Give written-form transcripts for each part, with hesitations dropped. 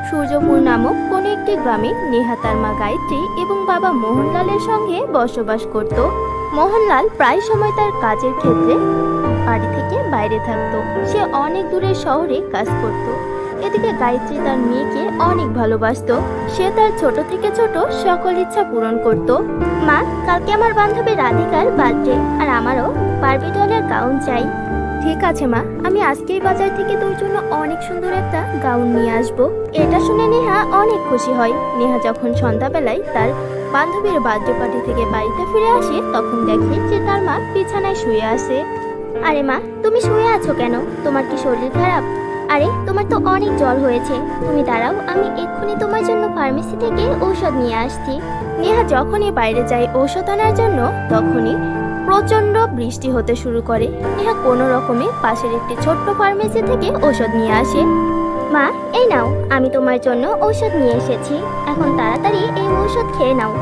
সূর্যপুর নামক কোনো একটি গ্রামে নেহা তার মা গায়ত্রী এবং বাবা মোহনলালের সঙ্গে বসবাস করত। মোহনলাল প্রায় সময় তার কাজের ক্ষেত্রে বাড়ি থেকে বাইরে থাকতো। সে অনেক দূরের শহরে কাজ করত। এদিকে গায়ত্রী তার মেয়েকে অনেক ভালোবাসতো। সে তার ছোট থেকে ছোট সকল ইচ্ছা পূরণ করত। মা, কালকে আমার বান্ধবী রাধিকার বার্থডে, আর আমারও বারবি ডলের গাউন চাই। ঠিক আছে মা, আমি আজকেই বাজার থেকে তোর জন্য অনেক সুন্দর একটা গাউন নিয়ে আসবো। এটা শুনে নেহা অনেক খুশি হয়। নেহা যখন সন্ধ্যাবেলায় তার বান্ধবীর বার্থডে পার্টি থেকে বাড়িতে ফিরে আসে, তখন দেখে যে তার মা বিছানায় শুয়ে আছে। আরে মা, তুমি শুয়ে আছো কেন? তোমার কি শরীর খারাপ? আরে, তোমার তো অনেক জ্বর হয়েছে। তুমি দাঁড়াও, আমি এক্ষুনি তোমার জন্য ফার্মেসি থেকে ঔষধ নিয়ে আসছি। নেহা যখনই বাইরে যায় ঔষধ আনার জন্য, তখনই প্রচন্ড বৃষ্টি হতে শুরু করে। নেহা কোনো রকমে পাশের একটি ছোট্ট ফার্মেসি থেকে ঔষধ নিয়ে আসে। মা, এই নাও, আমি তোমার জন্য ঔষধ নিয়ে এসেছি। এখন তাড়াতাড়ি এই ঔষধ খেয়ে নাও।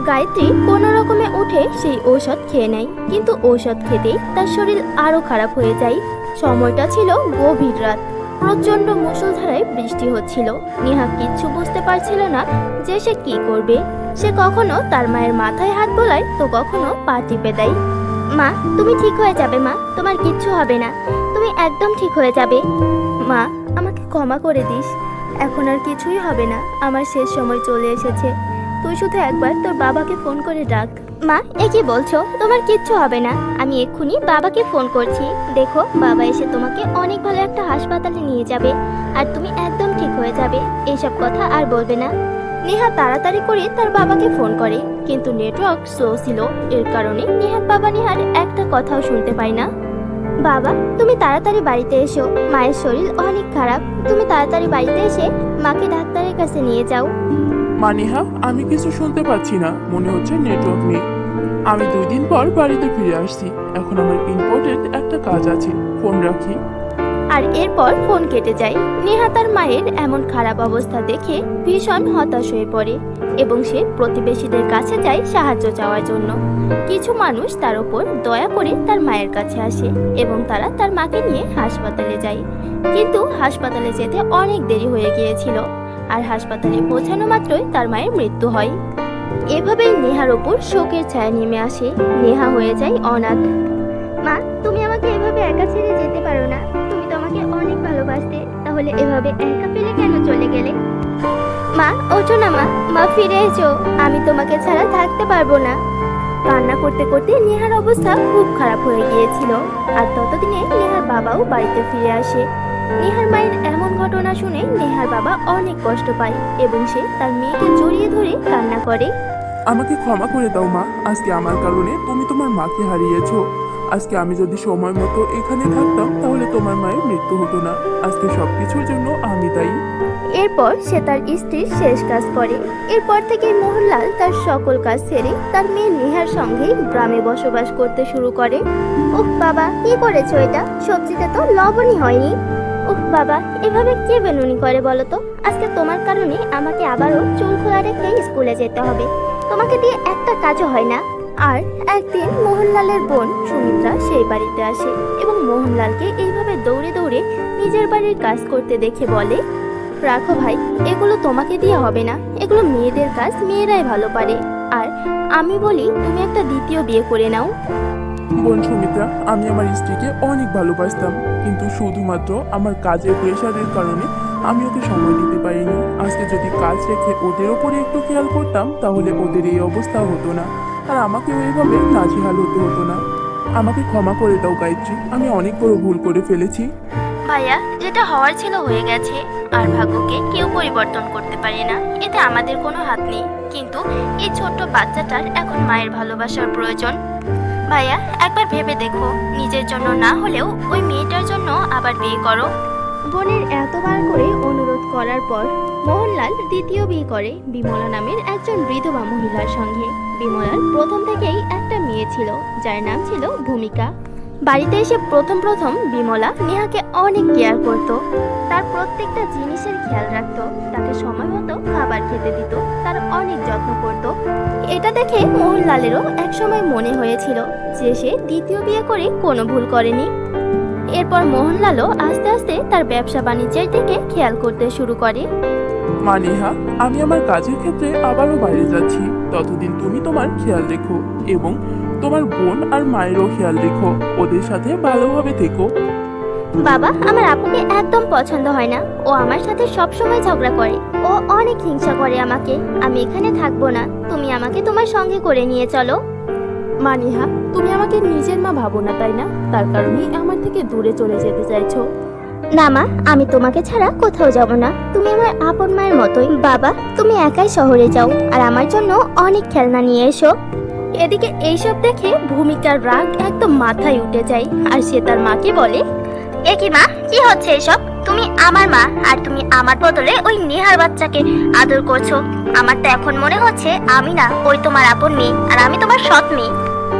গায়ত্রী কোনো রকমে উঠে সেই ঔষধ খেয়ে নেয়, কিন্তু ঔষধ খেতেই তার শরীর আরো খারাপ হয়ে যায়। সময়টা ছিল গভীর রাত। প্রচন্ড মুষলধারায় বৃষ্টি হচ্ছিল। নেহা কিচ্ছু বুঝতে পারছিল না যে সে কি করবে। সে কখনো তার মায়ের মাথায় হাত বোলায়, তো কখনো পা টিপে দেয়। মা, তুমি ঠিক হয়ে যাবে মা, তোমার কিচ্ছু হবে না, তুমি একদম ঠিক হয়ে যাবে। মা, আমাকে ক্ষমা করে দিস, এখন আর কিছুই হবে না, আমার শেষ সময় চলে এসেছে। তুই শুধু একবার তোর বাবাকে ফোন করে ডাক। মা, এ কি বলছো? তোমার কিচ্ছু হবে না, আমি এক্ষুনি বাবাকে ফোন করছি। দেখো, বাবা এসে তোমাকে অনেক ভালো একটা হাসপাতালে নিয়ে যাবে, আর তুমি একদম ঠিক হয়ে যাবে। এইসব কথা আর বলবে না। নেহা তাড়াতাড়ি করে তার বাবাকে ফোন করে, কিন্তু নেটওয়ার্ক স্লো ছিল। এর কারণে নেহার বাবা নেহার একটা কথাও শুনতে পায় না। বাবা, তুমি তাড়াতাড়ি বাড়িতে এসো, মায়ের শরীর অনেক খারাপ। তুমি তাড়াতাড়ি বাড়িতে এসে মাকে ডাক্তারের কাছে নিয়ে যাও। মানিহা, আমি কিছু শুনতে পাচ্ছি না, মনে হচ্ছে নেটওয়ার্ক নেই। আমি 2 দিন পর বাড়িতে ফিরে আসছি। এখন আমার ইম্পর্টেন্ট একটা কাজ আছে, ফোন রাখি। আর এরপর ফোন কেটে যায়। নেহা তার মায়ের এমন খারাপ অবস্থা দেখে ভীষণ হতাশ হয়ে পড়ে এবং সে প্রতিবেশীদের কাছে যায় সাহায্য চাওয়ার জন্য। কিছু মানুষ তার উপর দয়া করে তার মায়ের কাছে আসে এবং তারা তার মাকে নিয়ে হাসপাতালে যায়। কিন্তু হাসপাতালে যেতে অনেক দেরি হয়ে গিয়েছিল, আর হাসপাতালে পৌঁছানো মাত্রই তার মায়ের মৃত্যু হয়। এভাবেই নেহার ওপর শোকের ছায়া নেমে আসে। নেহা হয়ে যায় অনাথ। মা, তুমি আমাকে এভাবে একা ছেড়ে যেতে পারো না, তুমি তো আমাকে অনেক ভালোবাসতে, তাহলে এভাবে একা ফেলে কেন চলে গেলে? মা, ওঠো না মা, মা ফিরে এসো, আমি তোমাকে ছাড়া থাকতে পারবো না। কান্না করতে করতে নেহার অবস্থা খুব খারাপ হয়ে গিয়েছিল। আর ততদিনে নেহার বাবাও বাড়িতে ফিরে আসে। নেহার মায়ের এমন ঘটনা শুনে নেহার বাবা অনেক কষ্ট পায় এবং সে তার মেয়েকে জড়িয়ে ধরে কান্না করে। আমাকে ক্ষমা করে দাও মা, আজকে আমার কারণে তুমি তোমার মাকে হারিয়েছো। আজকে আমি যদি সময় মতো এখানে থাকতাম, তাহলে তোমার মায়ের মৃত্যু হতো না। আজকে সবকিছুর জন্য আমি দায়ী। এরপর সে তার স্ত্রীর শেষ কাজ করে। এরপর থেকে মোহনলাল তার সকল কাজ ছেড়ে তার মেয়ে নেহার সঙ্গে গ্রামে বসবাস করতে শুরু করে। উফ বাবা, কি করেছো এটা? সবজিতে তো লবণই হয়নি। উফ বাবা, এভাবে কে বেনুনি করে বলো তো? আজকে তোমার কারণে আমাকে আবারও চুল খোলা রেখে স্কুলে যেতে হবে। তোমাকে দিয়ে একটা কাজও হয় না। আর একদিন মোহনলালের বোন সুমিত্রা সেই বাড়িতে আসে এবং মোহনলালকে এইভাবে দৌড়ে দৌড়ে নিজের বাড়ির কাজ করতে দেখে বলে, রাখো ভাই, এগুলো তোমাকে দিয়ে হবে না, এগুলো মেয়েদের কাজ, মেয়েরাই ভালো পারে। আর আমি বলি তুমি একটা দ্বিতীয় বিয়ে করে নাও। বোন সুমিত্রা, আমি আমার স্ত্রীকে অনেক ভালোবাসতাম, কিন্তু শুধুমাত্র আমার কাজের প্রেশারের কারণে আমি ওকে সময় দিতে পারিনি। আজকে যদি কাজ রেখে ওদের ওপরে একটু খেয়াল করতাম, তাহলে ওদের এই অবস্থা হতো না, আর আমাকেও এইভাবে নাজেহাল হতে হতো না। আমাকে ক্ষমা করে দাও গায়ত্রী, আমি অনেক বড় ভুল করে ফেলেছি। ভাইয়া, যেটা হওয়ার ছিল হয়ে গেছে, আর ভাগ্যকে কেউ পরিবর্তন করতে পারে না, এতে আমাদের কোনো হাত নেই। কিন্তু এই ছোট্ট বাচ্চাটার এখন মায়ের ভালোবাসার প্রয়োজন। ভাইয়া, একবার ভেবে দেখো, নিজের জন্য না হলেও ওই মেয়েটার জন্য আবার বিয়ে করো। বোনের এতবার করে অনুরোধ করার পর মোহনলাল দ্বিতীয় বিয়ে করে বিমলা নামের একজন বিধবা মহিলার সঙ্গে। বিমলার প্রথম থেকেই একটা মেয়ে ছিল, যার নাম ছিল ভূমিকা। বাড়িতে এসে প্রথম প্রথম বিমলা নেহাকে অনেক কেয়ার করত। তার প্রত্যেকটা জিনিসের খেয়াল রাখতো, তাকে সময় মতো খাবার খেতে দিত, তার অনেক যত্ন করত। এটা দেখে মোহনলালেরও একসময় মনে হয়েছিল যে সে দ্বিতীয় বিয়ে করে কোনো ভুল করেনি। এরপর মোহনলালও আস্তে আস্তে তার ব্যবসা বাণিজ্যের দিকে খেয়াল করতে শুরু করে। মা নেহা, আমি আমার কাজের ক্ষেত্রে আবারও বাইরে যাচ্ছি। ততদিন তুমি তোমার খেয়াল রেখো এবং তোমার বোন আর মায়েরও খেয়াল রেখো। ওদের সাথে ভালোভাবে থেকো। বাবা, আমার আপুকে একদম পছন্দ হয় না। ও আমার সাথে সব সময় ঝগড়া করে। ও অনেক হিংসা করে আমাকে। আমি এখানে থাকবো না। তুমি আমাকে তোমার সঙ্গে করে নিয়ে চলো। মানিহা, তুমি আমাকে নিজের মা ভাবো না, তাই না? তার কারণেই আমার থেকে দূরে চলে যেতে চাইছো। না মা, আমি তোমাকে ছাড়া কোথাও যাব না। তুমি আমার আপন মায়ের মতোই। বাবা, তুমি একাই শহরে যাও আর আমার জন্য অনেক খেলনা নিয়ে এসো। এদিকে এইসব দেখে ভূমিকার রাগ একদম মাথায় উঠে যায় আর সে তার মাকে বলে, এ কি মা, কি হচ্ছে এসব? তুমি আমার মা আর তুমি আমার বদলে ওই নেহার বাচ্চাকে আদর করছো। আমার তো এখন মনে হচ্ছে আমি না, ওই তোমার আপন মেয়ে আর আমি তোমার সৎ মেয়ে।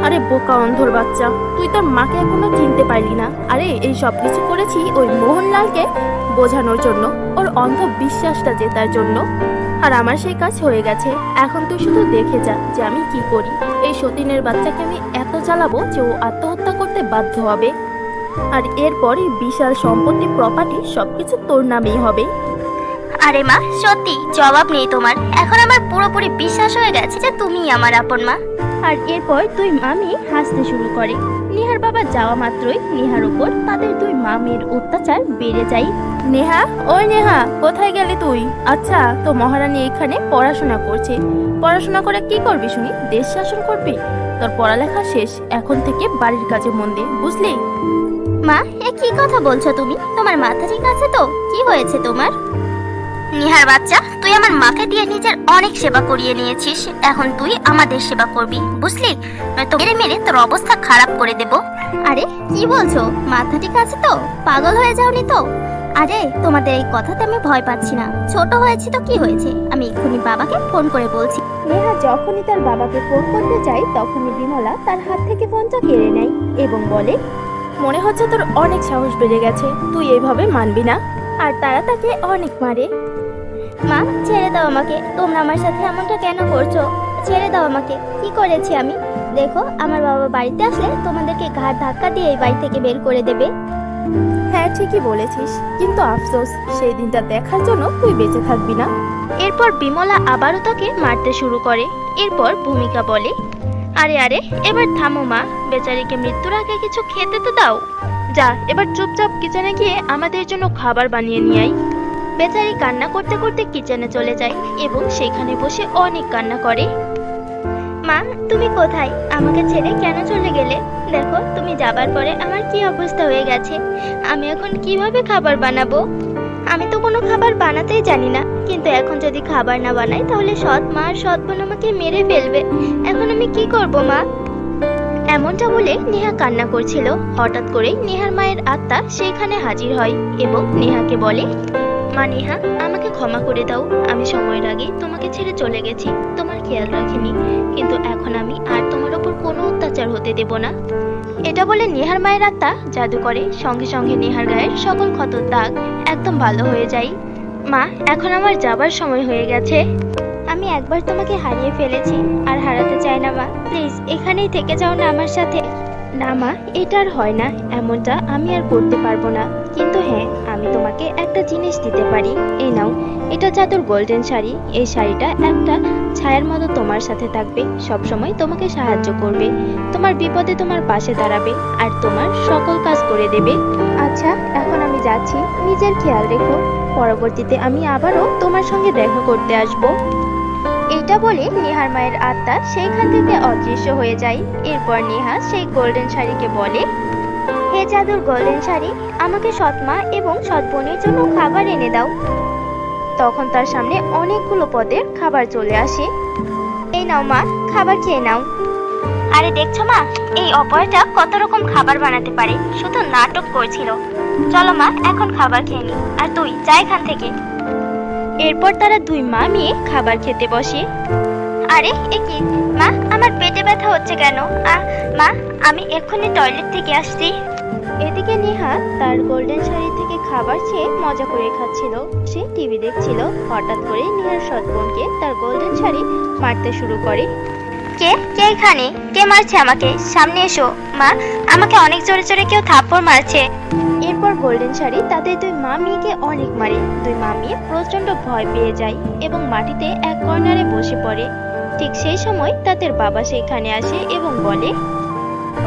আরে বোকা অন্ধর বাচ্চা, তুই তোর মাকে এখনো চিনতে পারলি না? আরে এই সব কিছু করেছি ওই মোহনলালকে বোঝানোর জন্য, ওর অন্ধ বিশ্বাসটা জেতার জন্য। আর আমার সেই কাজ হয়ে গেছে। এখন তুই শুধু দেখে যা যে আমি কি করি। এই সতীনের বাচ্চাকে আমি এত জ্বালাবো যে ও আত্মহত্যা করতে বাধ্য হবে। আর এরপরে বিশাল সম্পত্তি, প্রপার্টি সবকিছু তোর নামেই হবে। আরে মা, সত্যি জবাব নেই তোমার। এখন আমার পুরোপুরি বিশ্বাস হয়ে গেছে যে তুমিই আমার আপন মা। আর এরপর দুই মামি হাসতে শুরু করে। নেহার বাবা যাওয়া মাত্রই নেহার উপর তাদের দুই মামির অত্যাচার বেড়ে যায়। নেহা, ওই নেহা, কোথায় গেলি তুই? আচ্ছা, তো মহারানী এখানে পড়াশোনা করছে। পড়াশোনা করে কি করবি শুনি? দেশ শাসন করবি? তোর পড়ালেখা শেষ, এখন থেকে বাড়ির কাজে মন দে, বুঝলি? মা, এ কি কথা বলছো তুমি? তোমার মাথা ঠিক আছে তো? কি হয়েছে তোমার? নিহার বাচ্চা, তুই আমার মাকে দিয়ে নিজের অনেক সেবা করিয়ে নিয়েছিস। এখন তুই আমাদের সেবা করবি, বুঝলি? নয়তো মেরে মেরে তোর অবস্থা খারাপ করে দেব। আরে কি বলছো? মাথা ঠিক আছে তো? পাগল হয়ে যাওনি তো? আরে তোমাদের এই কথাতে আমি ভয় পাচ্ছি না। ছোট হয়েছি তো কি হয়েছে? আমি এক্ষুনি বাবাকে ফোন করে বলছি। নেহা যখনই তার বাবাকে ফোন করতে চায় তখনই বিমলা তার হাত থেকে ফোনটা কেড়ে নেয় এবং বলে, মনে হচ্ছে তোর অনেক সাহস বেড়ে গেছে, তুই এইভাবে মানবি না। আর তারা তাকে অনেক মারে। মা, ছেড়ে দাও আমাকে। তোমরা আমার সাথে এমনটা কেন করছো? ছেড়ে দাও আমাকে। কি করেছি আমি? দেখো, আমার বাবা বাড়িতে আসলে তোমাদেরকে ঘাড় ধাক্কা দিয়ে এই বাড়ি থেকে বের করে দেবে। হ্যাঁ, ঠিকই বলেছিস, কিন্তু আফসোস সেই দিনটা দেখার জন্য তুই বেঁচে থাকবি না। এরপর বিমলা আবারও তাকে মারতে শুরু করে। এরপর ভূমিকা বলে, আরে আরে, এবার থামো মা। বেচারিকে মৃত্যুর আগে কিছু খেতে তো দাও। যা, এবার চুপচাপ কিচেনে গিয়ে আমাদের জন্য খাবার বানিয়ে নিয়ে আয়। বেচারি কান্না করতে করতে কিচেনে চলে যায় এবং সেখানে বসে অনেক কান্না করে। মা, তুমি কোথায়? আমাকে ছেড়ে কেন চলে গেলে? দেখো, তুমি যাবার পরে আমার কি অবস্থা হয়ে গেছে। আমি এখন কিভাবে খাবার বানাবো? আমি তো কোনো খাবার বানাতেই জানি না, কিন্তু এখন যদি খাবার না বানাই তাহলে সৎ মা আর সৎ বোন আমাকে মেরে ফেলবে। এখন আমি কি করব মা? এমনটা বলে নেহা কান্না করছিল। হঠাৎ করেই নেহার মায়ের আত্মা সেখানে হাজির হয় এবং নেহাকে বলে, মা নেহা, আমাকে ক্ষমা করে দাও। আমি সময়ের আগে তোমাকে ছেড়ে চলে গেছি, তোমার খেয়াল রাখিনি। কিন্তু এখন আমি আর তোমার ওপর কোনো অত্যাচার হতে দেব না। এটা বলে নেহার মায়ের আত্মা জাদু করে। সঙ্গে সঙ্গে নেহার গায়ের সকল ক্ষতর দাগ একদম ভালো হয়ে যায়। মা, এখন আমার যাবার সময় হয়ে গেছে। আমি একবার তোমাকে হারিয়ে ফেলেছি, আর হারাতে চাই না মা। প্লিজ এখানেই থেকে যাও না আমার সাথে। না মা, এটা আর হয় না। এমনটা আমি আর করতে পারবো না। কিন্তু হ্যাঁ, আমি তোমাকে একটা জিনিস দিতে পারি। এই নাও, এটা জাদুর গোল্ডেন শাড়ি। এই শাড়িটা একটা ছায়ার মতো তোমার সাথে থাকবে, সব সময় তোমাকে সাহায্য করবে, তোমার বিপদে তোমার পাশে দাঁড়াবে আর তোমার সকল কাজ করে দেবে। আচ্ছা, এখন আমি যাচ্ছি, নিজের খেয়াল রেখো। পরবর্তীতে আমি আবারও তোমার সঙ্গে দেখা করতে আসবো। এইটা বলে নেহার মায়ের আত্মা সেইখান থেকে অদৃশ্য হয়ে যায়। এরপর নেহা সেই গোল্ডেন শাড়িকে বলে, হে জাদুর গোল্ডেন শাড়ি, আমাকে সৎমা এবং সৎ বোনের জন্য খাবার এনে দাও। তখন তার সামনে অনেকগুলো পদের খাবার চলে আসে। এই নাও মা, খাবার খেয়ে নাও। আরে দেখছো মা, এই অপয়াটা কত রকম খাবার বানাতে পারে, শুধু নাটক করছিল। চলো মা, এখন খাবার খেয়ে নি। আর তুই যা এখান থেকে। এরপর তারা দুই মা মেয়ে খাবার খেতে বসে। আরে এ কি মা, আমার পেটে ব্যথা হচ্ছে কেন? মা, আমি এক্ষুনি টয়লেট থেকে আসছি। এদিকে নেহা তার গোল্ডেন শাড়ি থেকে খাবার খেয়ে মজা করে খাচ্ছিল। সে টিভি দেখছিল। হঠাৎ করে নেহার সৎ বোনকে তার গোল্ডেন শাড়ি মারতে শুরু করে। কে কে এখানে? কে মারছে আমাকে? সামনে এসো মা, আমাকে অনেক জোরে জোরে কেউ থাপ্পড় মারছে। এরপর গোল্ডেন শাড়ি তাদের দুই মা মেয়েকে অনেক মারে। দুই মা মেয়ে প্রচন্ড ভয় পেয়ে যায় এবং মাটিতে এক কর্নারে বসে পড়ে। ঠিক সেই সময় তাদের বাবা সেখানে আসে এবং বলে,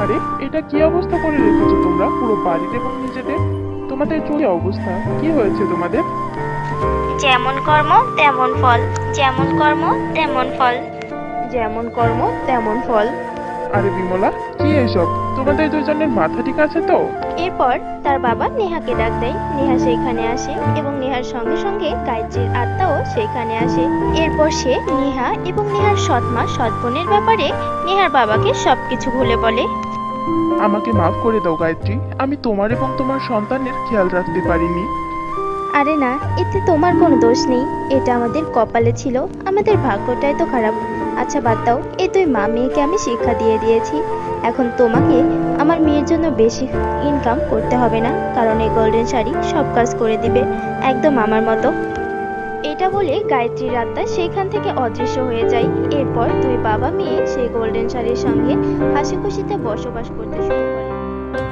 আরে এটা কি অবস্থা করে রেখেছো তোমরা পুরো বাড়িতে এবং নিজেদের? তোমাদের চলে অবস্থা কি হয়েছে তোমাদের? যেমন কর্ম তেমন ফল, যেমন কর্ম তেমন ফল। যেমন কর্ম তেমন ফল। আরে বিমলা, কি এসব? তোমাদের দুজনের মাথা ঠিক আছে তো? এরপর তার বাবা নেহাকে ডাক দেয়। নেহা সেখানে আসে এবং নেহার সঙ্গে সঙ্গে গায়ত্রীর আত্মাও সেখানে আসে। এরপর সে নেহা এবং নেহার সৎ মা সৎ বোনের ব্যাপারে নেহার বাবাকে সবকিছু খুলে বলে। আমাকে মাফ করে দাও গায়ত্রী, আমি তোমার এবং তোমার সন্তানের খেয়াল রাখতে পারিনি। আরে না, এতে তোমার কোনো দোষ নেই। এটা আমাদের কপালে ছিল, আমাদের ভাগ্যটাই তো খারাপ। আচ্ছা বাদ দাও, এই তুই মা মেয়েকে আমি শিক্ষা দিয়ে দিয়েছি। এখন তোমাকে আমার মেয়ের জন্য বেশি ইনকাম করতে হবে না, কারণ এই গোল্ডেন শাড়ি সব কাজ করে দিবে, একদম আমার মতো। এটা বলে গায়ত্রীর আত্মা সেখান থেকে অদৃশ্য হয়ে যায়। এরপর দুই বাবা মেয়ে সেই গোল্ডেন শাড়ির সঙ্গে হাসি খুশিতে বসবাস করতে শুরু করে।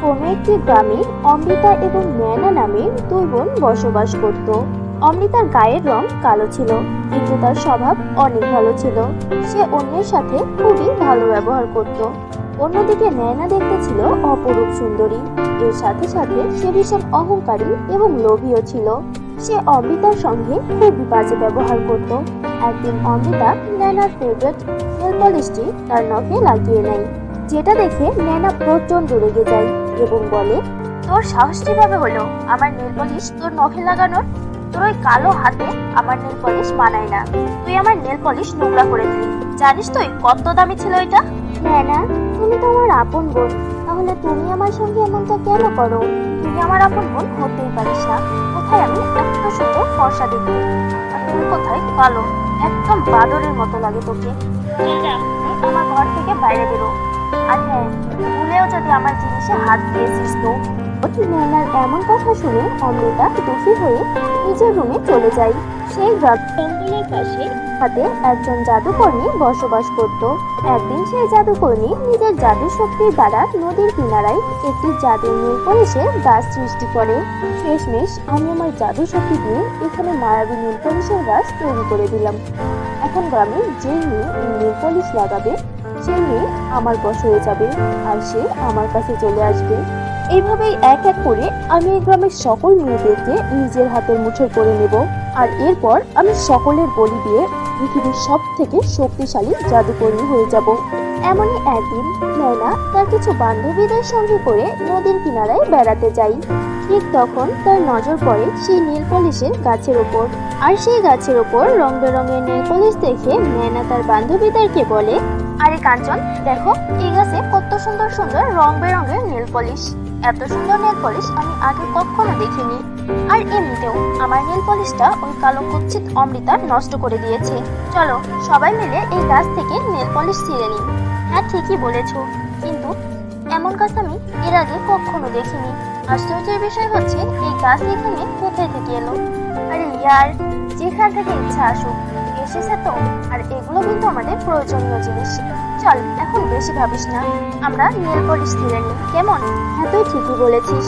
কোনো একটি গ্রামে অমৃতা এবং নয়না নামের দুই বোন বসবাস করত। অমৃতার গায়ের রং কালো ছিল, কিন্তু তার স্বভাব অনেক ভালো ছিল। সে অন্যের সাথে খুবই ভালো ব্যবহার করত। অন্যদিকে নয়না দেখতে ছিল অপরূপ সুন্দরী। এর সাথে সাথে সে ভীষণ অহংকারী এবং লোভীও ছিল। সে অমৃতার সঙ্গে খুবই বাজে ব্যবহার করত। একদিন অমৃতা নয়নার ফেভারিট নেল পলিশটি তার নখে লাগিয়ে নেয়, যেটা দেখে নয়না প্রচন্ড রেগে যায় এবং বলে, তোর সাহস কিভাবে হলো আমার নেল পলিশ তোর নখে লাগানোর? তোর ওই কালো হাতে আমার নেল পলিশ মানায় না। তুই আমার নেল পলিশ নোংরা করে দিলি। জানিস তুই কত দামি ছিল এটা? নয়না, তুমি তো আমার আপন বোন, তাহলে তুমি আমার সঙ্গে এমনটা কেন করো? তুমি আমার আপন বোন হতেই পারিস না। কোথায় আমি এত সুন্দর ফর্সা দেখতে, আর তুমি কোথায় কালো? একদম বাদরের মতো লাগে তোকে। আমার ঘর থেকে বাইরে বেরো। আর হ্যাঁ, ভুলেও যদি আমার জিনিসে হাত দিয়েছিস তো। নয়নার এমন কথা শুনে অমৃতা দুঃখী হয়ে নিজের রুমে চলে যায়। সেই জঙ্গলের পাশে হাতে একজন জাদুকর্ণী বসবাস করত। একদিন সেই জাদুকর্ণী নিজের জাদু শক্তির দ্বারা নদীর কিনারায় একটি জাদুর নীল পলিশের গাছ সৃষ্টি করে। শেষমেশ আমি আমার জাদু শক্তি দিয়ে এখানে মায়াবী নীল পলিশের গাছ তৈরি করে দিলাম। এখন গ্রামে যেই মেয়ে এই নীল পলিশ লাগাবে সেই মেয়ে আমার বশ হয়ে যাবে, আর সে আমার কাছে চলে আসবে। এইভাবেই এক এক করে আমি এই গ্রামের সকল মেয়েদেরকে নিজের হাতের মুঠোয় করে নেব, আর এরপর আমি সকলের বলি দিয়ে পৃথিবীর সব থেকে শক্তিশালী জাদুকর্মী হয়ে যাব। এমনই একদিন নয়না তার কিছু বান্ধবীদের সঙ্গে করে নদীর কিনারায় বেড়াতে যায়। ঠিক তখন তার নজর পড়ে সেই নীল পলিশের গাছের ওপর, আর সেই গাছের ওপর রং বেরঙের নীল পলিশ দেখে নয়না তার বান্ধবীদেরকে বলে, আরে কাঞ্চন, দেখো এই গাছে কত সুন্দর সুন্দর রং বেরঙের নেল পলিশ। এত সুন্দর নেল পলিশ আমি আগে কখনো দেখিনি। আর এমনিতেও আমার নেল পলিশটা ওই কালো কুৎসিত অমৃতা নষ্ট করে দিয়েছে। চলো সবাই মিলে এই গাছ থেকে নেল পলিশ ছিঁড়ে নিই। হ্যাঁ ঠিকই বলেছো, কিন্তু এমন গাছ আমি এর আগে কখনো দেখিনি। আশ্চর্যের বিষয় হচ্ছে এই গাছ এখানে কোথায় থেকে এলো? আরে ইয়ার, যেখান থেকে ইচ্ছা আসুক, এসেছে তো। আর এগুলো কিন্তু আমাদের প্রয়োজনীয় জিনিস। চল এখন বেশি ভাবিস না, আমরা নেল পলিশ ছিঁড়ে নিই, কেমন? হ্যাঁ তুই ঠিকই বলেছিস,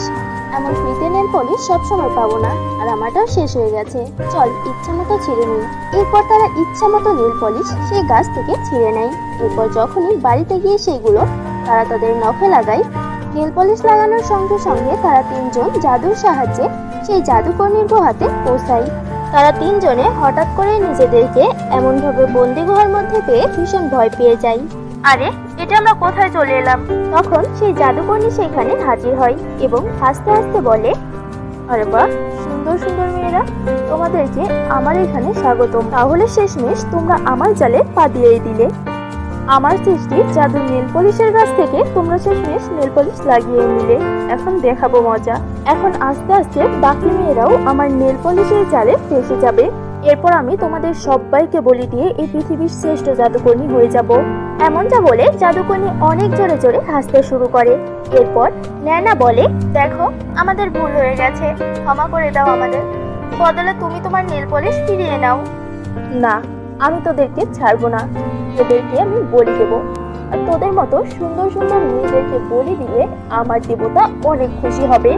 এমন ফ্রিতে নেল পলিশ সবসময় পাবো না, আর আমারটাও শেষ হয়ে গেছে। চল ইচ্ছা মতো ছিঁড়ে নিই। এরপর তারা ইচ্ছা মতো নেল পলিশ সেই গাছ থেকে ছিঁড়ে নেয়। এরপর যখনই বাড়িতে গিয়ে সেইগুলো তারা তাদের নখে লাগায়, নেল পলিশ লাগানোর সঙ্গে সঙ্গে তারা তিনজন জাদুর সাহায্যে সেই জাদুকর্ণীর গুহাতে পৌঁছায়। তারা তিনজনে হঠাৎ করে নিজেদেরকে এমনভাবে বন্দি গুহার মধ্যে পেয়ে ভীষণ ভয় পেয়ে যায়। আরে এটা আমরা কোথায় চলে এলাম? তখন সেই জাদুকর্ণী সেখানে হাজির হয় এবং হাসতে হাসতে বলে, আরে বাহ, সুন্দর সুন্দর মেয়েরা, তোমাদেরকে আমার এখানে স্বাগতম। তাহলে শেষমেশ তোমরা আমার জালে পা দিয়েই দিলে। আমার সৃষ্টি জাদুর নেল পলিশের গাছ থেকে তোমরা শেষমেশ নেল পলিশ লাগিয়ে নিলে। এখন দেখাবো মজা। এখন আস্তে আস্তে বাকি মেয়েরাও আমার নেল পলিশের জালে ফেসে যাবে। এরপর আমি তোমাদের সবাইকে বলি দিয়ে এই পৃথিবীর শ্রেষ্ঠ জাদুকর্ণী হয়ে যাব। এমনটা বলে জাদুকর্ণী অনেক জোরে জোরে হাসতে শুরু করে। এরপর নয়না বলে, দেখো আমাদের ভুল হয়ে গেছে, ক্ষমা করে দাও আমাদের, বদলে তুমি তোমার নেল পলিশ ফিরিয়ে নাও। না, আমি তোদেরকে ছাড়বো না, তোদেরকে আমি বলি দেবো। আর তোদের মতো সুন্দর সুন্দর মেয়েদেরকে বলি দিলে আমার দেবতা অনেক খুশি হবে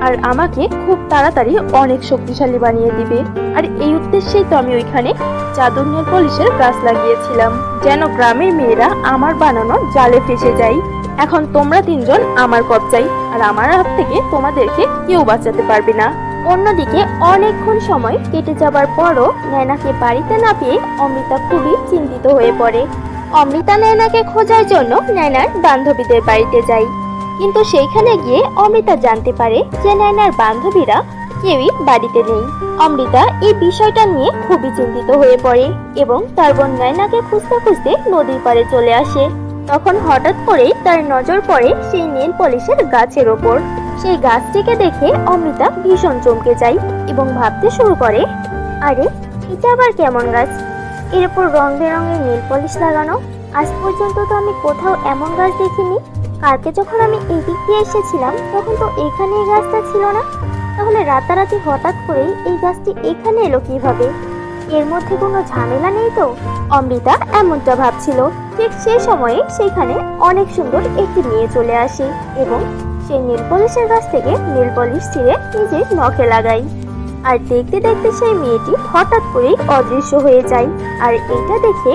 আর আমাকে খুব তাড়াতাড়ি অনেক শক্তিশালী বানিয়ে দিবে। আর এই উদ্দেশ্যেই তো আমি ওইখানে জাদুর নেল পলিশের গাছ লাগিয়েছিলাম, যেন গ্রামের মেয়েরা আমার বানানো জালে ফেসে যায়। এখন তোমরা তিনজন আমার কবজায়, আর আমার হাত থেকে তোমাদেরকে কেউ বাঁচাতে পারবে না। অন্যদিকে অনেকক্ষণ সময় কেটে যাবার পরও নয়নাকে বাড়িতে না পেয়ে অমৃতা খুবই চিন্তিত হয়ে পড়ে। অমৃতা নয়নাকে খোঁজার জন্য নয়নার বান্ধবীদের বাড়িতে যায়, কিন্তু সেইখানে গিয়ে অমৃতা জানতে পারে যে নয়নার বান্ধবীরা কেউই বাড়িতে নেই। অমৃতা এই বিষয়টা নিয়ে খুবই চিন্তিত হয়ে পড়ে এবং তার বোন নয়নাকে খুঁজতে খুঁজতে নদীর পাড়ে চলে আসে। তখন হঠাৎ করেই তার নজর পড়ে সেই নেল পলিশের গাছের ওপর। সেই গাছটিকে দেখে অমৃতা ভীষণ চমকে যায় এবং ভাবতে শুরু করে, আরে এটা আবার কেমন গাছ, এর উপর রং বেরঙের নেল পলিশ লাগানো। আজ পর্যন্ত তো আমি কোথাও এমন গাছ দেখিনি। কালকে যখন আমি এই দিক দিয়ে এসেছিলাম তখন তো এখানে এই গাছটা ছিল না, তাহলে রাতারাতি হঠাৎ করেই এই গাছটি এখানে এলো কিভাবে? এর মধ্যে কোনো ঝামেলা নেই তো? অমৃতা এমনটা ভাবছিল। ঠিক সেই সময়ে সেখানে অনেক সুন্দর একটি মেয়ে চলে আসে এবং সেই নেল পলিশের গাছ থেকে নেল পলিশ ছিঁড়ে নিজের নখে লাগায়। আর দেখতে দেখতে সেই মেয়েটি হঠাৎ করেই অদৃশ্য হয়ে যায়। আর এটা দেখে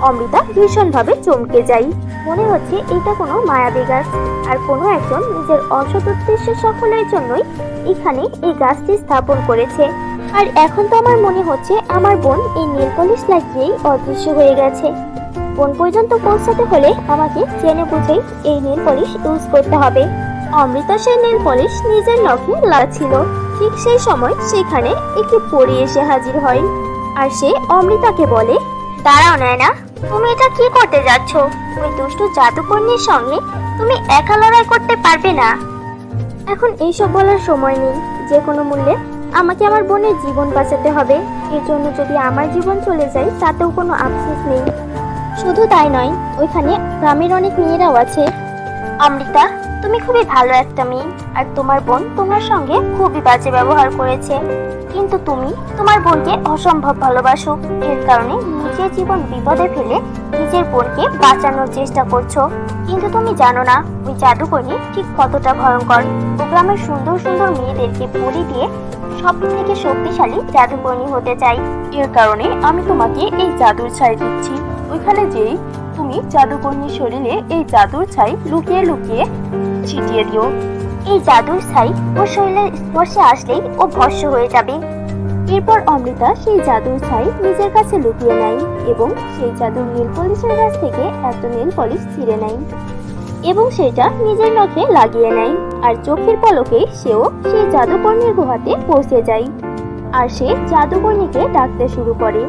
অমৃতা ভীষণভাবে চমকে যায়। মনে হচ্ছে এটা কোনো মায়াবী গাছ, আর কোনো একজন নিজের অসৎ উদ্দেশ্য সফলের জন্যই এখানে এই গাছটি স্থাপন করেছে। আর এখন তো আমার মনে হচ্ছে আমার বোন এই নেল পলিশ লাগিয়েই অদৃশ্য হয়ে গেছে। বোন পর্যন্ত পৌঁছাতে হলে আমাকে জেনে বুঝেই এই নেল পলিশ ইউজ করতে হবে। অমৃতা সেই নেল পলিশ নিজের নখে লাগাচ্ছিল। ঠিক সেই সময় সেখানে একটি পরী এসে হাজির হয়, আর সে অমৃতাকে বলে, দাঁড়াও নয়না, তুমি এটা কি করতে যাচ্ছ? ওই দুষ্টু জাদুকর্ণীর সঙ্গে তুমি একা লড়াই করতে পারবে না। এখন এইসব বলার সময় নেই। যে কোনো মূল্যে আমাকে আমার বোনের জীবন বাঁচাতে হবে। এর জন্য যদি আমার জীবন চলে যায় তাতেও কোনো আফসোস নেই। শুধু তাই নয়, ওইখানে গ্রামের অনেক মেয়েরাও আছে। অমৃতা, তুমি খুবই ভালো একটা মেয়ে, আর তোমার বোন তোমার সঙ্গে খুবই বাজে ব্যবহার করেছে, কিন্তু তুমি তোমার বোনকে অসম্ভব ভালোবাসো। এর কারণে নিজের জীবন বিপদে ফেলে নিজের বোনকে বাঁচানোর চেষ্টা করছো। কিন্তু তুমি জানো না ওই জাদুকর্ণী ঠিক কতটা ভয়ঙ্কর। ও গ্রামের সুন্দর সুন্দর মেয়েদেরকে বলি দিয়ে সব থেকে শক্তিশালী জাদুকর্ণী হতে চাই। এর কারণে আমি তোমাকে এই জাদুর ছাই দিচ্ছি। ওইখানে যেই তুমি জাদুকর্ণীর শরীরে এই জাদুর ছাই লুকিয়ে লুকিয়ে ছিটিয়ে দিও। এই জাদুর ছাই ওর শরীরের স্পর্শে আসলেই ও ভস্ম হয়ে যাবে। এরপর অমৃতা সেই জাদুর ছাই নিজের কাছে লুকিয়ে নেয় এবং সেই জাদুর নেল পলিশের কাছ থেকে একটা নেল পলিশ ছিঁড়ে নেয় এবং সেটা নিজের নখে লাগিয়ে নেয়। আর চোখের পলকেই সেও সেই জাদুকর্ণীর গুহাতে পৌঁছে যায়। আর সে জাদুকর্ণীকে ডাকতে শুরু করে,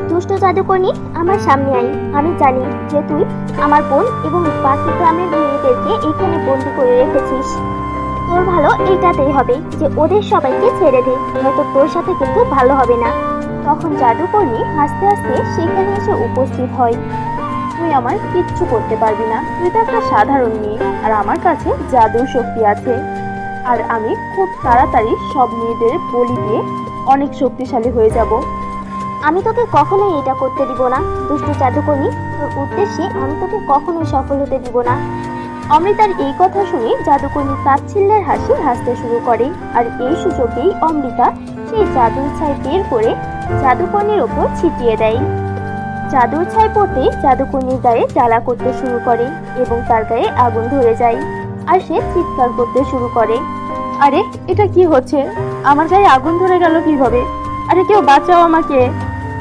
দুষ্ট জাদুকর্ণী, আমার সামনে আই। আমি জানি যে তুই আমার বোন এবং বাকি গ্রামের মেয়েদেরকে এখানে বন্দি করে রেখেছিস। তোর ভালো এইটাতেই হবে যে ওদের সবাইকে ছেড়ে দে, নয়তো তোর সাথে কিন্তু ভালো হবে না। তখন জাদুকর্ণী হাসতে হাসতে সেখানে এসে উপস্থিত হয়। তুই আমার কিচ্ছু করতে পারবি না। তুই তো একটা সাধারণ মেয়ে, আর আমার কাছে জাদুর শক্তি আছে। আর আমি খুব তাড়াতাড়ি সব মেয়েদের বলি দিয়ে অনেক শক্তিশালী হয়ে যাব। আমি তোকে কখনোই এটা করতে দিব না দুষ্ট জাদুকর্ণী। তোর উদ্দেশ্যে আমি তোকে কখনোই সফল হতে দিব না। অমৃতার এই কথা শুনে জাদুকর্ণী তাচ্ছিল্যের হাসি হাসতে শুরু করে। আর এই সুযোগেই অমৃতা সেই জাদুর ছাই বের করে জাদুকর্ণীর ওপর ছিটিয়ে দেয়। জাদুর ছাই পড়তে জাদুকর্ণীর গায়ে জ্বালা করতে শুরু করে এবং তার গায়ে আগুন ধরে যায়। আর সে চিৎকার করতে শুরু করে, আরে এটা কি হচ্ছে? আমার গায়ে আগুন ধরে গেল কিভাবে? আরে কেউ বাঁচাও আমাকে!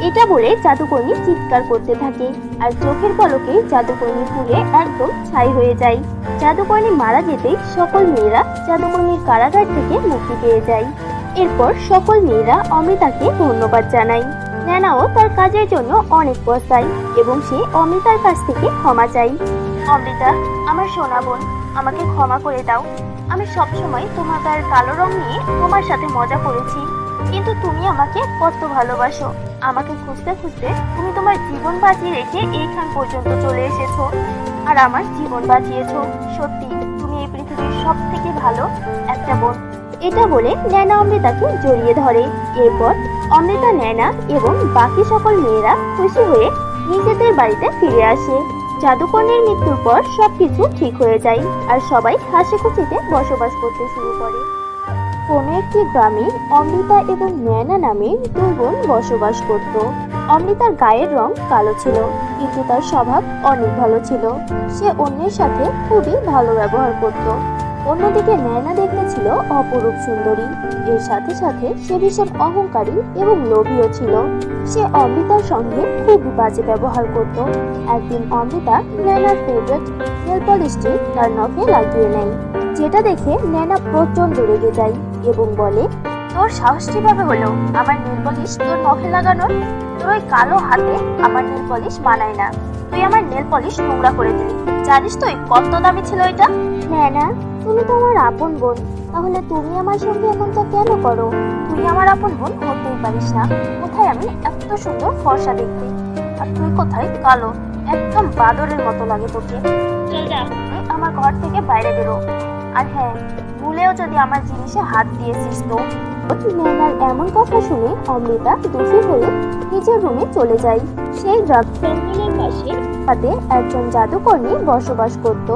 এটা বলে জাদুকর্ণী চিৎকার করতে থাকে। আর চোখের পলকে জাদুকর্ণী পুড়ে একদম ছাই হয়ে যায়। জাদুকর্ণী মারা যেতেই সকল মেয়েরা জাদুকর্ণীর কারাগার থেকে মুক্তি পেয়ে যায়। এরপর সকল মেয়েরা অমৃতাকে ধন্যবাদ জানায়। নয়নাও তার কাজের জন্য অনেক পস্তায় এবং সে অমৃতার কাছ থেকে ক্ষমা চায়। অমৃতা, আমার সোনা বোন, আমাকে ক্ষমা করে দাও। আমি সবসময় তোমার গায়ের কালো রং নিয়ে তোমার সাথে মজা করেছি, কিন্তু তুমি আমাকে কত ভালোবাসো। আমাকে খুঁজতে খুঁজতে তুমি তোমার জীবন বাঁচিয়ে রেখে এইখান পর্যন্ত চলে এসেছো, আর আমার জীবন বাঁচিয়েছো। সত্যি তুমি এই পৃথিবীর সব থেকে ভালো একটা বোন। এটা বলে নয়না অমৃতাকে জড়িয়ে ধরে। এরপর অমৃতা, নয়না এবং বাকি সকল মেয়েরা খুশি হয়ে নিজেদের বাড়িতে ফিরে আসে। জাদুকরীর মৃত্যুর পর সবকিছু ঠিক হয়ে যায় আর সবাই হাসি খুশিতে বসবাস করতে শুরু করে। কোনো একটি গ্রামে অমৃতা এবং নয়না নামে দুই বোন বসবাস করত। অমৃতার গায়ের রং কালো ছিল, কিন্তু তার স্বভাব অনেক ভালো ছিল। সে অন্যের সাথে খুবই ভালো ব্যবহার করত। অন্যদিকে নয়না দেখতে ছিল অপরূপ সুন্দরী। এর সাথে সাথে সে ভীষণ অহংকারী এবং লোভীও ছিল। সে অমৃতার সঙ্গে খুবই বাজে ব্যবহার করত। একদিন অমৃতা নয়নার ফেভারিট নেল পলিশটি তার নখে লাগিয়ে নেয়, যেটা দেখে নয়না প্রচন্ড রেগে যায় এবং বলে, তোর সাহস কিভাবে হলো আমার নেল পলিশ তোর নখে লাগানোর? তোর ওই কালো হাতে আমার নেল পলিশ মানায় না। তুই আমার নেল পলিশ নোংরা করে দিলি। জানিস তুই কত দামি ছিল এটা? নয়না, তুমি তো আমার আপন বোন, তাহলে তুমি আমার সঙ্গে এমনটা কেন করো? তুই আমার আপন বোন হতেই পারিস না। কোথায় আমি এত সুন্দর ফর্সা দেখতে, আর তুই কোথায় কালো? একদম বাদরের মতো লাগে তোকে। চল যা, আমার ঘর থেকে বাইরে বেরো। আর হ্যাঁ, ভুলেও যদি আমার জিনিসে হাত দিয়েছিস তো। নয়নার এমন কথা শুনে অমৃতা দুঃখী হয়ে নিজের রুমে চলে যায়। সেই জঙ্গলের পাশে হাতে একজন জাদুকর্ণী বসবাস করত।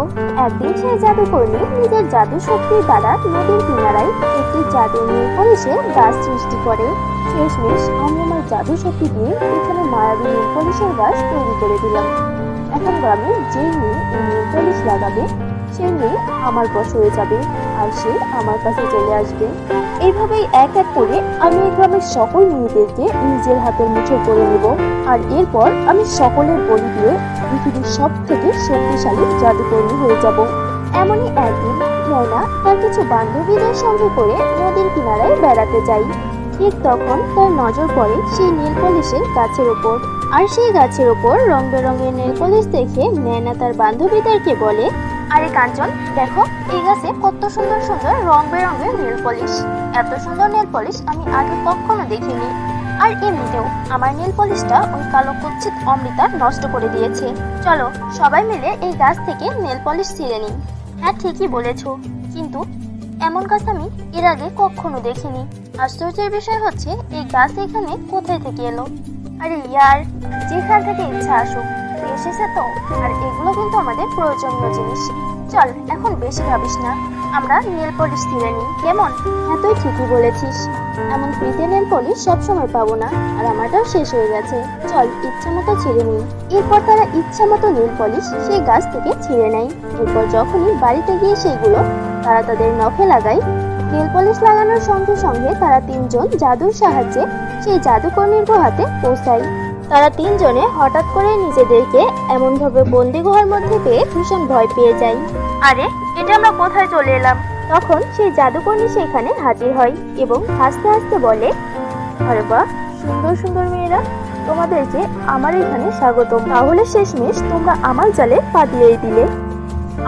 একদিন সেই জাদুকর্ণী নিজের জাদু শক্তির দ্বারা নদীর কিনারায় একটি জাদু নেল পলিশের গাছ সৃষ্টি করে। শেষমেশ আমি আমার জাদু শক্তি দিয়ে এখানে মায়াবী নেল পলিশের গাছ তৈরি করে দিলাম। এখন গ্রামে যে মেয়ে এই নেল পলিশ লাগাবে সেই মেয়ে আমার বশ হয়ে যাবে আর সে আমার কাছে চলে আসবে। এইভাবেই এক এক করে আমি এই গ্রামের সকল মেয়েদেরকে নিজের হাতের মুঠোয় করে নেব, আর এরপর আমি সকলের বলি দিয়ে পৃথিবীর সব থেকে শক্তিশালী জাদুকর্মী হয়ে যাব। এমনই একদিন নয়না তার কিছু বান্ধবীদের সঙ্গে করে নদীর কিনারায় বেড়াতে যাই। ঠিক তখন তার নজর পড়ে সেই নেল পলিশের গাছের ওপর, আর সেই গাছের ওপর রং বেরঙের নেল পলিশ দেখে নয়না তার বান্ধবীদেরকে বলে, আরে কাঞ্চন, দেখো এই গাছে কত সুন্দর সুন্দর রং বেরঙের নেল পলিশ। এত সুন্দর নেল পলিশ আমি আগে কখনো দেখিনি। আর এমনিতেও আমার নেল পলিশটা ওই কালো কুৎসিত অমৃতা নষ্ট করে দিয়েছে। চলো সবাই মিলে এই গাছ থেকে নেল পলিশ ছিঁড়ে নিই। হ্যাঁ, ঠিকই বলেছো, কিন্তু এমন গাছ আমি এর আগে কখনো দেখিনি। আশ্চর্যের বিষয় হচ্ছে এই গাছ এখানে কোথায় থেকে এলো? আরে ইয়ার, যেখান থেকে ইচ্ছা আসুক, এসেছে তো। আর এগুলো কিন্তু আমাদের প্রয়োজনীয় জিনিস। চল, এখন বেশি ভাবিস না, আমরা নেল পলিশ ছিঁড়ে নিই, কেমন? হ্যাঁ, তুই ঠিকই বলেছিস। এমন ফ্রিতে নেল পলিশ সবসময় পাবো না, আর আমারটাও শেষ হয়ে গেছে। চল, ইচ্ছা মতো ছিঁড়ে নিই। এরপর তারা ইচ্ছা মতো নেল পলিশ সেই গাছ থেকে ছিঁড়ে নেয়। এরপর যখনই বাড়িতে গিয়ে সেইগুলো তারা তাদের নখে লাগায়, নেল পলিশ লাগানোর সঙ্গে সঙ্গে তারা তিনজন জাদুর সাহায্যে সেই জাদুকর্ণীর গুহাতে পৌঁছায়। তারা তিনজনে হঠাৎ করে নিজেদেরকে এমনভাবে বন্দি গুহার মধ্যে পেয়ে ভীষণ ভয় পেয়ে যায়। আরে, এটা আমরা কোথায় চলে এলাম? তখন সেই জাদুকর্ণী সেখানে হাজির হয় এবং হাসতে হাসতে বলে, আরে বাহ, সুন্দর সুন্দর মেয়েরা, তোমাদেরকে আমার এখানে স্বাগতম। তাহলে শেষমেশ তোমরা আমার জালে পা দিয়েই দিলে।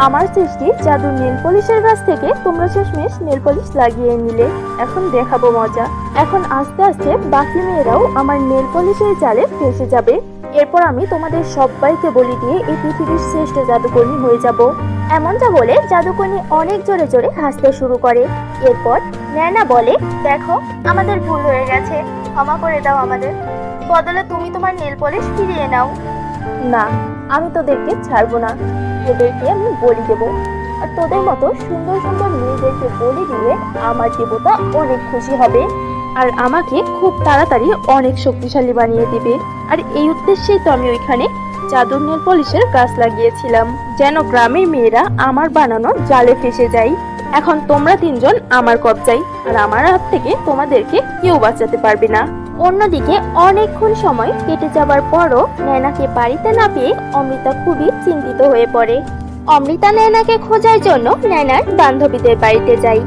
আমার সৃষ্টি জাদুর নেল পলিশের গাছ থেকে তোমরা শেষমেশ নেল পলিশ লাগিয়ে নিলে। এখন দেখাবো মজা। এখন আস্তে আস্তে বাকি মেয়েরাও আমার নেল পলিশের জালে ফেসে যাবে। এরপর আমি তোমাদের সবাইকে বলি দিয়ে এই পৃথিবীর শ্রেষ্ঠ জাদুকর্ণী হয়ে যাব। এমনটা বলে জাদুকর্ণী অনেক জোরে জোরে হাসতে শুরু করে। এরপর নয়না বলে, দেখো আমাদের ভুল হয়ে গেছে, ক্ষমা করে দাও আমাদের। বদলে তুমি তোমার নেল পলিশ ফিরিয়ে নাও। না, আমি তোদেরকে ছাড়বো না, তোদেরকে আমি বলি দেবো। আর তোদের মতো সুন্দর সুন্দর মেয়েদেরকে বলি দিয়ে আমার দেবতা অনেক খুশি হবে আর আমাকে খুব তাড়াতাড়ি অনেক শক্তিশালী বানিয়ে দিবে। আর এই উদ্দেশ্যেই তো আমি ওইখানে জাদুর নেল পলিশের গাছ লাগিয়েছিলাম, যেন গ্রামের মেয়েরা আমার বানানো জালে ফেসে যায়। এখন তোমরা তিনজন আমার কবজায়, আর আমার হাত থেকে তোমাদেরকে কেউ বাঁচাতে পারবে না। অন্যদিকে অনেকক্ষণ সময় কেটে যাবার পরও নয়নাকে বাড়িতে না পেয়ে অমৃতা খুবই চিন্তিত হয়ে পড়ে। অমৃতা নয়নাকে খোঁজার জন্য নয়নার বান্ধবীদের বাড়িতে যায়,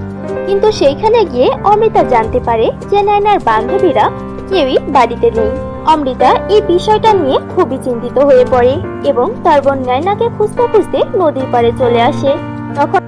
কিন্তু সেইখানে গিয়ে অমৃতা জানতে পারে যে নয়নার বান্ধবীরা কেউই বাড়িতে নেই। অমৃতা এই বিষয়টা নিয়ে খুবই চিন্তিত হয়ে পড়ে এবং তার বোন নয়নাকে খুঁজতে খুঁজতে নদীর পাড়ে চলে আসে। তখন